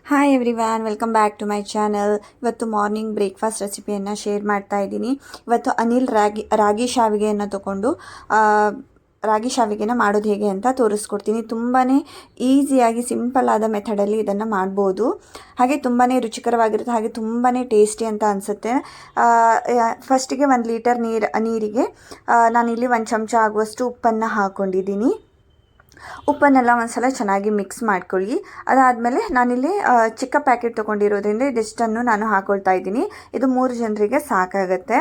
Hi everyone, welcome back to my channel. ಇವತ್ತು morning breakfast ರೆಸಿಪಿಯನ್ನು share ಮಾಡ್ತಾ ಇದ್ದೀನಿ. ಇವತ್ತು ಅನಿಲ್ ರಾಗಿ ಶಾವಿಗೆಯನ್ನು ತಗೊಂಡು ರಾಗಿ ಶಾವಿಗೆನ ಮಾಡೋದು ಹೇಗೆ ಅಂತ ತೋರಿಸ್ಕೊಡ್ತೀನಿ. ತುಂಬಾ ಈಸಿಯಾಗಿ ಸಿಂಪಲ್ ಆದ ಮೆಥಡಲ್ಲಿ ಇದನ್ನು ಮಾಡ್ಬೋದು. ಹಾಗೆ ತುಂಬಾ ರುಚಿಕರವಾಗಿರುತ್ತೆ, ಹಾಗೆ ತುಂಬಾ ಟೇಸ್ಟಿ ಅಂತ ಅನಿಸುತ್ತೆ. ಫಸ್ಟಿಗೆ 1 ಲೀಟರ್ ನೀರಿಗೆ ನಾನಿಲ್ಲಿ 1 ಚಮಚ ಆಗುವಷ್ಟು ಉಪ್ಪನ್ನು ಹಾಕ್ಕೊಂಡಿದ್ದೀನಿ. ಉಪ್ಪನ್ನೆಲ್ಲ ಒಂದ್ಸಲ ಚೆನ್ನಾಗಿ ಮಿಕ್ಸ್ ಮಾಡ್ಕೊಳ್ಳಿ. ಅದಾದಮೇಲೆ ನಾನಿಲ್ಲಿ ಚಿಕ್ಕ ಪ್ಯಾಕೆಟ್ ತೊಗೊಂಡಿರೋದ್ರಿಂದ ಇದಿಷ್ಟನ್ನು ನಾನು ಹಾಕ್ಕೊಳ್ತಾ ಇದ್ದೀನಿ. ಇದು 3 ಜನರಿಗೆ ಸಾಕಾಗುತ್ತೆ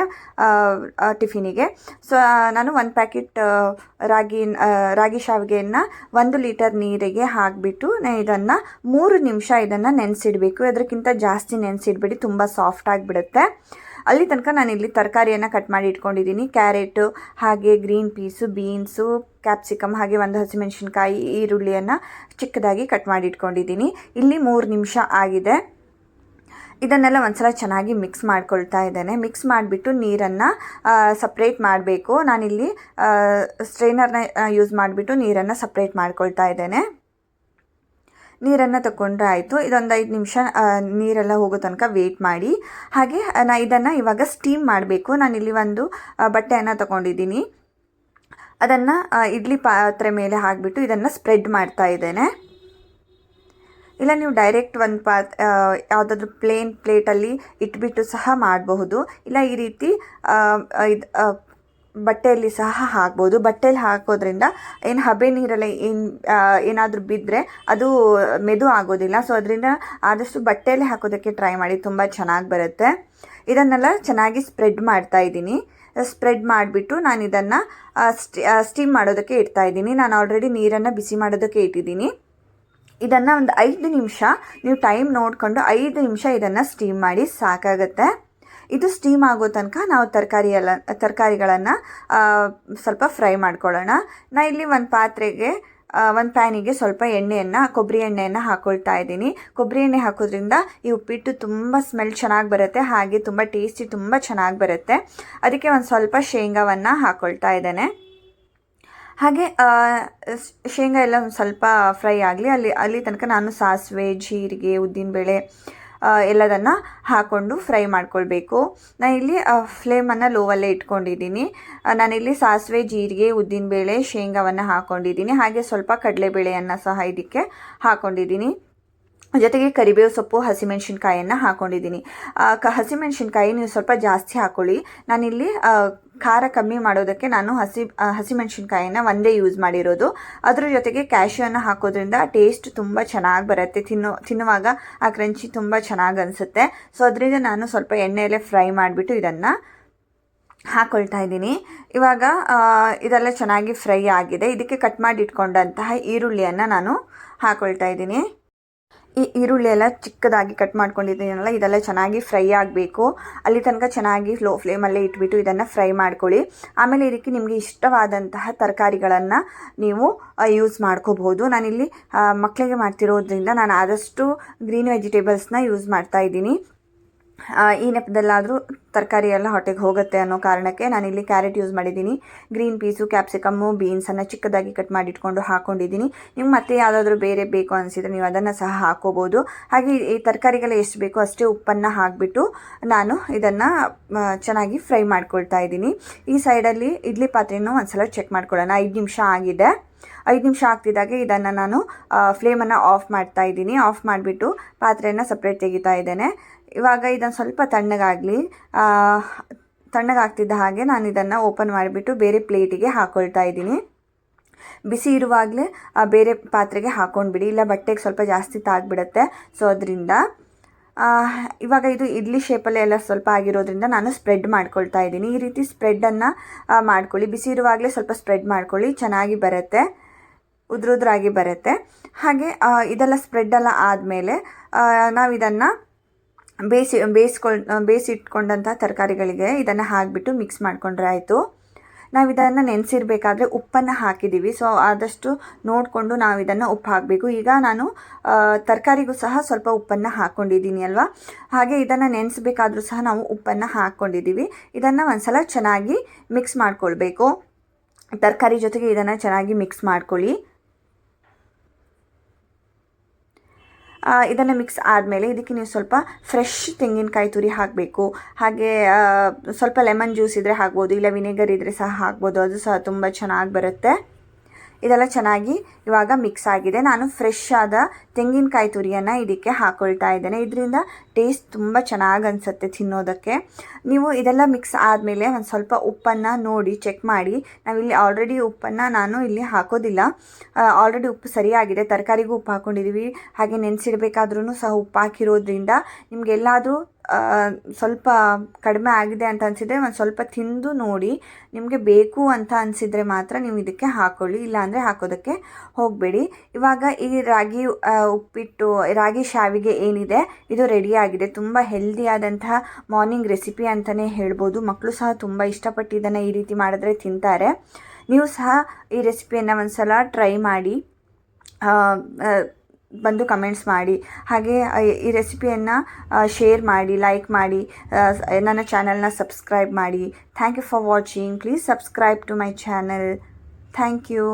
ಟಿಫಿನಿಗೆ. ಸೊ ನಾನು 1 ಪ್ಯಾಕೆಟ್ ರಾಗಿ ಶಾವಿಗೆಯನ್ನು 1 ಲೀಟರ್ ನೀರಿಗೆ ಹಾಕಿಬಿಟ್ಟು ಇದನ್ನು 3 ನಿಮಿಷ ಇದನ್ನು ನೆನೆಸಿಡಬೇಕು. ಅದಕ್ಕಿಂತ ಜಾಸ್ತಿ ನೆನೆಸಿಡಬೇಡಿ, ತುಂಬ ಸಾಫ್ಟ್ ಆಗಿಬಿಡುತ್ತೆ. ಅಲ್ಲಿ ತನಕ ನಾನಿಲ್ಲಿ ತರಕಾರಿಯನ್ನು ಕಟ್ ಮಾಡಿ ಇಟ್ಕೊಂಡಿದ್ದೀನಿ. ಕ್ಯಾರೆಟು, ಹಾಗೆ ಗ್ರೀನ್ ಪೀಸು, ಬೀನ್ಸು, ಕ್ಯಾಪ್ಸಿಕಮ್, ಹಾಗೆ 1 ಹಸಿಮೆಣಸಿನ್ಕಾಯಿ, ಈರುಳ್ಳಿಯನ್ನು ಚಿಕ್ಕದಾಗಿ ಕಟ್ ಮಾಡಿ ಇಟ್ಕೊಂಡಿದ್ದೀನಿ. ಇಲ್ಲಿ 3 ನಿಮಿಷ ಆಗಿದೆ. ಇದನ್ನೆಲ್ಲ ಒಂದ್ಸಲ ಚೆನ್ನಾಗಿ ಮಿಕ್ಸ್ ಮಾಡ್ಕೊಳ್ತಾ ಇದ್ದೇನೆ. ಮಿಕ್ಸ್ ಮಾಡಿಬಿಟ್ಟು ನೀರನ್ನು ಸಪ್ರೇಟ್ ಮಾಡಬೇಕು. ನಾನಿಲ್ಲಿ ಸ್ಟ್ರೈನರ್ನ ಯೂಸ್ ಮಾಡಿಬಿಟ್ಟು ನೀರನ್ನು ಸಪ್ರೇಟ್ ಮಾಡ್ಕೊಳ್ತಾ ಇದ್ದೇನೆ. ನೀರನ್ನು ತಗೊಂಡ್ರೆ ಆಯಿತು. ಇದೊಂದು 5 ನಿಮಿಷ ನೀರೆಲ್ಲ ಹೋಗೋ ತನಕ ವೇಟ್ ಮಾಡಿ. ಹಾಗೆ ಇದನ್ನು ಇವಾಗ ಸ್ಟೀಮ್ ಮಾಡಬೇಕು. ನಾನಿಲ್ಲಿ ಒಂದು ಬಟ್ಟೆಯನ್ನು ತಗೊಂಡಿದ್ದೀನಿ. ಅದನ್ನು ಇಡ್ಲಿ ಪಾತ್ರೆ ಮೇಲೆ ಹಾಕಿಬಿಟ್ಟು ಇದನ್ನು ಸ್ಪ್ರೆಡ್ ಮಾಡ್ತಾ ಇದ್ದೇನೆ. ಇಲ್ಲ ನೀವು ಡೈರೆಕ್ಟ್ ಒಂದು ಯಾವುದಾದ್ರೂ ಪ್ಲೇನ್ ಪ್ಲೇಟಲ್ಲಿ ಇಟ್ಬಿಟ್ಟು ಸಹ ಮಾಡಬಹುದು. ಇಲ್ಲ ಈ ರೀತಿ ಬಟ್ಟೆಯಲ್ಲಿ ಸಹ ಹಾಕ್ಬೋದು. ಬಟ್ಟೆಯಲ್ಲಿ ಹಾಕೋದ್ರಿಂದ ಏನು ಹಬೆ ನೀರೆಲ್ಲ ಏನಾದರೂ ಬಿದ್ದರೆ ಅದು ಮೆದು ಆಗೋದಿಲ್ಲ. ಸೊ ಅದರಿಂದ ಆದಷ್ಟು ಬಟ್ಟೆಯಲ್ಲಿ ಹಾಕೋದಕ್ಕೆ ಟ್ರೈ ಮಾಡಿ, ತುಂಬ ಚೆನ್ನಾಗಿ ಬರುತ್ತೆ. ಇದನ್ನೆಲ್ಲ ಚೆನ್ನಾಗಿ ಸ್ಪ್ರೆಡ್ ಮಾಡ್ತಾ ಇದ್ದೀನಿ. ಸ್ಪ್ರೆಡ್ ಮಾಡಿಬಿಟ್ಟು ನಾನು ಇದನ್ನು ಸ್ಟೀಮ್ ಮಾಡೋದಕ್ಕೆ ಇಡ್ತಾ ಇದ್ದೀನಿ. ನಾನು ಆಲ್ರೆಡಿ ನೀರನ್ನು ಬಿಸಿ ಮಾಡೋದಕ್ಕೆ ಇಟ್ಟಿದ್ದೀನಿ. ಇದನ್ನು ಒಂದು 5 ನಿಮಿಷ ನೀವು ಟೈಮ್ ನೋಡಿಕೊಂಡು 5 ನಿಮಿಷ ಇದನ್ನು ಸ್ಟೀಮ್ ಮಾಡಿ ಸಾಕಾಗುತ್ತೆ. ಇದು ಸ್ಟೀಮ್ ಆಗೋ ತನಕ ನಾವು ತರಕಾರಿಗಳನ್ನು ಸ್ವಲ್ಪ ಫ್ರೈ ಮಾಡ್ಕೊಳ್ಳೋಣ. ನಾನು ಇಲ್ಲಿ ಒಂದು ಪ್ಯಾನಿಗೆ ಸ್ವಲ್ಪ ಕೊಬ್ಬರಿ ಎಣ್ಣೆಯನ್ನು ಹಾಕ್ಕೊಳ್ತಾ ಇದ್ದೀನಿ. ಕೊಬ್ಬರಿ ಎಣ್ಣೆ ಹಾಕೋದ್ರಿಂದ ಈ ಉಪ್ಪಿಟ್ಟು ತುಂಬ ಸ್ಮೆಲ್ ಚೆನ್ನಾಗಿ ಬರುತ್ತೆ, ಹಾಗೆ ತುಂಬ ಟೇಸ್ಟಿ ತುಂಬ ಚೆನ್ನಾಗಿ ಬರುತ್ತೆ. ಅದಕ್ಕೆ ಒಂದು ಸ್ವಲ್ಪ ಶೇಂಗಾವನ್ನು ಹಾಕ್ಕೊಳ್ತಾ ಇದ್ದೇನೆ. ಹಾಗೆ ಶೇಂಗಾ ಎಲ್ಲ ಒಂದು ಸ್ವಲ್ಪ ಫ್ರೈ ಆಗಲಿ. ಅಲ್ಲಿ ತನಕ ನಾನು ಸಾಸಿವೆ, ಜೀರಿಗೆ, ಉದ್ದಿನಬೇಳೆ ಎಲ್ಲದನ್ನು ಹಾಕ್ಕೊಂಡು ಫ್ರೈ ಮಾಡ್ಕೊಳ್ಬೇಕು. ನಾನಿಲ್ಲಿ ಫ್ಲೇಮನ್ನು ಲೋವಲ್ಲೇ ಇಟ್ಕೊಂಡಿದ್ದೀನಿ. ನಾನಿಲ್ಲಿ ಸಾಸಿವೆ, ಜೀರಿಗೆ, ಉದ್ದಿನಬೇಳೆ, ಶೇಂಗಾವನ್ನು ಹಾಕ್ಕೊಂಡಿದ್ದೀನಿ. ಹಾಗೆ ಸ್ವಲ್ಪ ಕಡಲೆಬೇಳೆಯನ್ನು ಸಹ ಇದಕ್ಕೆ ಹಾಕ್ಕೊಂಡಿದ್ದೀನಿ. ಜೊತೆಗೆ ಕರಿಬೇವು ಸೊಪ್ಪು, ಹಸಿಮೆಣಸಿನ್ಕಾಯನ್ನು ಹಾಕ್ಕೊಂಡಿದ್ದೀನಿ. ಹಸಿಮೆಣಸಿನ್ಕಾಯಿ ನೀವು ಸ್ವಲ್ಪ ಜಾಸ್ತಿ ಹಾಕ್ಕೊಳ್ಳಿ. ನಾನಿಲ್ಲಿ ಖಾರ ಕಮ್ಮಿ ಮಾಡೋದಕ್ಕೆ ನಾನು ಹಸಿಮೆಣಸಿನ್ಕಾಯಿನ ಒಂದೇ ಯೂಸ್ ಮಾಡಿರೋದು. ಅದ್ರ ಜೊತೆಗೆ ಕ್ಯಾಶ್ಯೂವನ್ನು ಹಾಕೋದ್ರಿಂದ ಟೇಸ್ಟ್ ತುಂಬ ಚೆನ್ನಾಗಿ ಬರುತ್ತೆ. ತಿನ್ನುವಾಗ ಆ ಕ್ರಂಚಿ ತುಂಬ ಚೆನ್ನಾಗಿ ಅನಿಸುತ್ತೆ. ಸೊ ಅದರಿಂದ ನಾನು ಸ್ವಲ್ಪ ಎಣ್ಣೆಯಲ್ಲೇ ಫ್ರೈ ಮಾಡಿಬಿಟ್ಟು ಇದನ್ನು ಹಾಕ್ಕೊಳ್ತಾ ಇದ್ದೀನಿ. ಇವಾಗ ಇದೆಲ್ಲ ಚೆನ್ನಾಗಿ ಫ್ರೈ ಆಗಿದೆ. ಇದಕ್ಕೆ ಕಟ್ ಮಾಡಿ ಇಟ್ಕೊಂಡಂತಹ ಈರುಳ್ಳಿಯನ್ನು ನಾನು ಹಾಕ್ಕೊಳ್ತಾ ಇದ್ದೀನಿ. ಈ ಈರುಳ್ಳಿ ಎಲ್ಲ ಚಿಕ್ಕದಾಗಿ ಕಟ್ ಮಾಡ್ಕೊಂಡಿದ್ದೀನಲ್ಲ, ಇದೆಲ್ಲ ಚೆನ್ನಾಗಿ ಫ್ರೈ ಆಗಬೇಕು. ಅಲ್ಲಿ ತನಕ ಚೆನ್ನಾಗಿ ಲೋ ಫ್ಲೇಮಲ್ಲೇ ಇಟ್ಬಿಟ್ಟು ಇದನ್ನು ಫ್ರೈ ಮಾಡ್ಕೊಳ್ಳಿ. ಆಮೇಲೆ ಇದಕ್ಕೆ ನಿಮಗೆ ಇಷ್ಟವಾದಂತಹ ತರಕಾರಿಗಳನ್ನು ನೀವು ಯೂಸ್ ಮಾಡ್ಕೋಬಹುದು. ನಾನಿಲ್ಲಿ ಮಕ್ಕಳಿಗೆ ಮಾಡ್ತಿರೋದ್ರಿಂದ ನಾನು ಆದಷ್ಟು ಗ್ರೀನ್ ವೆಜಿಟೇಬಲ್ಸ್ನ ಯೂಸ್ ಮಾಡ್ತಾ ಇದ್ದೀನಿ. ಈ ನೆಪದಲ್ಲಾದರೂ ತರಕಾರಿ ಎಲ್ಲ ಹೊಟ್ಟೆಗೆ ಹೋಗುತ್ತೆ ಅನ್ನೋ ಕಾರಣಕ್ಕೆ ನಾನಿಲ್ಲಿ ಕ್ಯಾರೆಟ್ ಯೂಸ್ ಮಾಡಿದ್ದೀನಿ. ಗ್ರೀನ್ ಪೀಸು, ಕ್ಯಾಪ್ಸಿಕಮ್ಮು, ಬೀನ್ಸನ್ನು ಚಿಕ್ಕದಾಗಿ ಕಟ್ ಮಾಡಿಟ್ಕೊಂಡು ಹಾಕ್ಕೊಂಡಿದ್ದೀನಿ. ನೀವು ಮತ್ತೆ ಯಾವುದಾದ್ರೂ ಬೇರೆ ಬೇಕು ಅನಿಸಿದರೆ ನೀವು ಅದನ್ನು ಸಹ ಹಾಕ್ಕೋಬೋದು. ಹಾಗೆ ಈ ತರಕಾರಿಗೆಲ್ಲ ಎಷ್ಟು ಬೇಕೋ ಅಷ್ಟೇ ಉಪ್ಪನ್ನು ಹಾಕಿಬಿಟ್ಟು ನಾನು ಇದನ್ನು ಚೆನ್ನಾಗಿ ಫ್ರೈ ಮಾಡ್ಕೊಳ್ತಾ ಇದ್ದೀನಿ. ಈ ಸೈಡಲ್ಲಿ ಇಡ್ಲಿ ಪಾತ್ರೆಯನ್ನು ಒಂದ್ಸಲ ಚೆಕ್ ಮಾಡ್ಕೊಳ್ಳೋಣ. 5 ನಿಮಿಷ ಆಗಿದೆ. 5 ನಿಮಿಷ ಆಗ್ತಿದ್ದಾಗೆ ಇದನ್ನು ನಾನು ಫ್ಲೇಮನ್ನು ಆಫ್ ಮಾಡ್ತಾ ಇದ್ದೀನಿ. ಆಫ್ ಮಾಡಿಬಿಟ್ಟು ಪಾತ್ರೆಯನ್ನು ಸಪ್ರೇಟ್ ತೆಗಿತಾ ಇದ್ದೇನೆ. ಇವಾಗ ಇದನ್ನು ಸ್ವಲ್ಪ ತಣ್ಣಗಾಗ್ತಿದ್ದ ಹಾಗೆ ನಾನು ಇದನ್ನು ಓಪನ್ ಮಾಡಿಬಿಟ್ಟು ಬೇರೆ ಪ್ಲೇಟಿಗೆ ಹಾಕ್ಕೊಳ್ತಾ ಇದ್ದೀನಿ. ಬಿಸಿ ಇರುವಾಗಲೇ ಬೇರೆ ಪಾತ್ರೆಗೆ ಹಾಕ್ಕೊಂಡ್ಬಿಡಿ, ಇಲ್ಲ ಬಟ್ಟೆಗೆ ಸ್ವಲ್ಪ ಜಾಸ್ತಿ ತಾಗ್ಬಿಡುತ್ತೆ. ಸೊ ಅದರಿಂದ ಇವಾಗ ಇದು ಇಡ್ಲಿ ಶೇಪಲ್ಲೇ ಎಲ್ಲ ಸ್ವಲ್ಪ ಆಗಿರೋದ್ರಿಂದ ನಾನು ಸ್ಪ್ರೆಡ್ ಮಾಡ್ಕೊಳ್ತಾ ಇದ್ದೀನಿ. ಈ ರೀತಿ ಸ್ಪ್ರೆಡ್ಡನ್ನು ಮಾಡ್ಕೊಳ್ಳಿ. ಬಿಸಿ ಇರುವಾಗಲೇ ಸ್ವಲ್ಪ ಸ್ಪ್ರೆಡ್ ಮಾಡ್ಕೊಳ್ಳಿ, ಚೆನ್ನಾಗಿ ಬರುತ್ತೆ, ಉದುರುದ್ರಾಗಿ ಬರುತ್ತೆ. ಹಾಗೆ ಇದೆಲ್ಲ ಸ್ಪ್ರೆಡ್ಡೆಲ್ಲ ಆದಮೇಲೆ ನಾವು ಇದನ್ನು ಬೇಯಿಸಿಟ್ಕೊಂಡಂಥ ತರಕಾರಿಗಳಿಗೆ ಇದನ್ನು ಹಾಕಿಬಿಟ್ಟು ಮಿಕ್ಸ್ ಮಾಡಿಕೊಂಡ್ರೆ ಆಯಿತು. ನಾವು ಇದನ್ನು ನೆನೆಸಿರಬೇಕಾದ್ರೆ ಉಪ್ಪನ್ನು ಹಾಕಿದ್ದೀವಿ. ಸೊ ಆದಷ್ಟು ನೋಡಿಕೊಂಡು ನಾವು ಇದನ್ನು ಉಪ್ಪು ಹಾಕಬೇಕು. ಈಗ ನಾನು ತರಕಾರಿಗೂ ಸಹ ಸ್ವಲ್ಪ ಉಪ್ಪನ್ನು ಹಾಕ್ಕೊಂಡಿದ್ದೀನಿ ಅಲ್ವಾ. ಹಾಗೆ ಇದನ್ನು ನೆನೆಸಬೇಕಾದ್ರೂ ಸಹ ನಾವು ಉಪ್ಪನ್ನು ಹಾಕ್ಕೊಂಡಿದ್ದೀವಿ. ಇದನ್ನು ಒಂದ್ಸಲ ಚೆನ್ನಾಗಿ ಮಿಕ್ಸ್ ಮಾಡ್ಕೊಳ್ಬೇಕು. ತರಕಾರಿ ಜೊತೆಗೆ ಇದನ್ನು ಚೆನ್ನಾಗಿ ಮಿಕ್ಸ್ ಮಾಡ್ಕೊಳ್ಳಿ. ಇದನ್ನು ಮಿಕ್ಸ್ ಆದಮೇಲೆ ಇದಕ್ಕೆ ನೀವು ಸ್ವಲ್ಪ ಫ್ರೆಶ್ ತೆಂಗಿನಕಾಯಿ ತುರಿ ಹಾಕಬೇಕು. ಹಾಗೆ ಸ್ವಲ್ಪ ಲೆಮನ್ ಜ್ಯೂಸ್ ಇದ್ದರೆ ಹಾಕ್ಬೋದು, ಇಲ್ಲ ವಿನೆಗರ್ ಇದ್ದರೆ ಸಹ ಹಾಕ್ಬೋದು, ಅದು ಸಹ ತುಂಬ ಚೆನ್ನಾಗಿ ಬರುತ್ತೆ. ಇದೆಲ್ಲ ಚೆನ್ನಾಗಿ ಇವಾಗ ಮಿಕ್ಸ್ ಆಗಿದೆ. ನಾನು ಫ್ರೆಶ್ ಆದ ತೆಂಗಿನಕಾಯಿ ತುರಿಯನ್ನು ಇದಕ್ಕೆ ಹಾಕ್ಕೊಳ್ತಾ ಇದ್ದೇನೆ. ಇದರಿಂದ ಟೇಸ್ಟ್ ತುಂಬ ಚೆನ್ನಾಗಿ ಅನಿಸುತ್ತೆ ತಿನ್ನೋದಕ್ಕೆ. ನೀವು ಇದೆಲ್ಲ ಮಿಕ್ಸ್ ಆದಮೇಲೆ ಒಂದು ಸ್ವಲ್ಪ ಉಪ್ಪನ್ನು ನೋಡಿ ಚೆಕ್ ಮಾಡಿ. ನಾವಿಲ್ಲಿ ಆಲ್ರೆಡಿ ಉಪ್ಪನ್ನು ನಾನು ಇಲ್ಲಿ ಹಾಕೋದಿಲ್ಲ, ಆಲ್ರೆಡಿ ಉಪ್ಪು ಸರಿಯಾಗಿದೆ. ತರಕಾರಿಗೂ ಉಪ್ಪು ಹಾಕ್ಕೊಂಡಿದ್ದೀವಿ, ಹಾಗೆ ನೆನೆಸಿಡಬೇಕಾದ್ರೂ ಸಹ ಉಪ್ಪು ಹಾಕಿರೋದ್ರಿಂದ ನಿಮಗೆಲ್ಲಾದರೂ ಸ್ವಲ್ಪ ಕಡಿಮೆ ಆಗಿದೆ ಅಂತ ಅನಿಸಿದರೆ ಒಂದು ಸ್ವಲ್ಪ ತಿಂದು ನೋಡಿ. ನಿಮಗೆ ಬೇಕು ಅಂತ ಅನಿಸಿದರೆ ಮಾತ್ರ ನೀವು ಇದಕ್ಕೆ ಹಾಕ್ಕೊಳ್ಳಿ, ಇಲ್ಲಾಂದರೆ ಹಾಕೋದಕ್ಕೆ ಹೋಗಬೇಡಿ. ಇವಾಗ ಈ ರಾಗಿ ಉಪ್ಪಿಟ್ಟು, ರಾಗಿ ಶಾವಿಗೆ ಏನಿದೆ ಇದು ರೆಡಿಯಾಗಿದೆ. ತುಂಬ ಹೆಲ್ದಿಯಾದಂತಹ ಮಾರ್ನಿಂಗ್ ರೆಸಿಪಿ ಅಂತಲೇ ಹೇಳ್ಬೋದು. ಮಕ್ಕಳು ಸಹ ತುಂಬ ಇಷ್ಟಪಟ್ಟು ಇದನ್ನು ಈ ರೀತಿ ಮಾಡಿದ್ರೆ ತಿಂತಾರೆ. ನೀವು ಸಹ ಈ ರೆಸಿಪಿಯನ್ನು ಒಂದು ಸಲ ಟ್ರೈ ಮಾಡಿ ಬಂದು ಕಮೆಂಟ್ಸ್ ಮಾಡಿ. ಹಾಗೆ ಈ ರೆಸಿಪಿಯನ್ನು ಶೇರ್ ಮಾಡಿ, ಲೈಕ್ ಮಾಡಿ, ನನ್ನ ಚಾನಲ್ನ ಸಬ್ಸ್ಕ್ರೈಬ್ ಮಾಡಿ. Thank you for watching. Please subscribe to my channel. Thank you.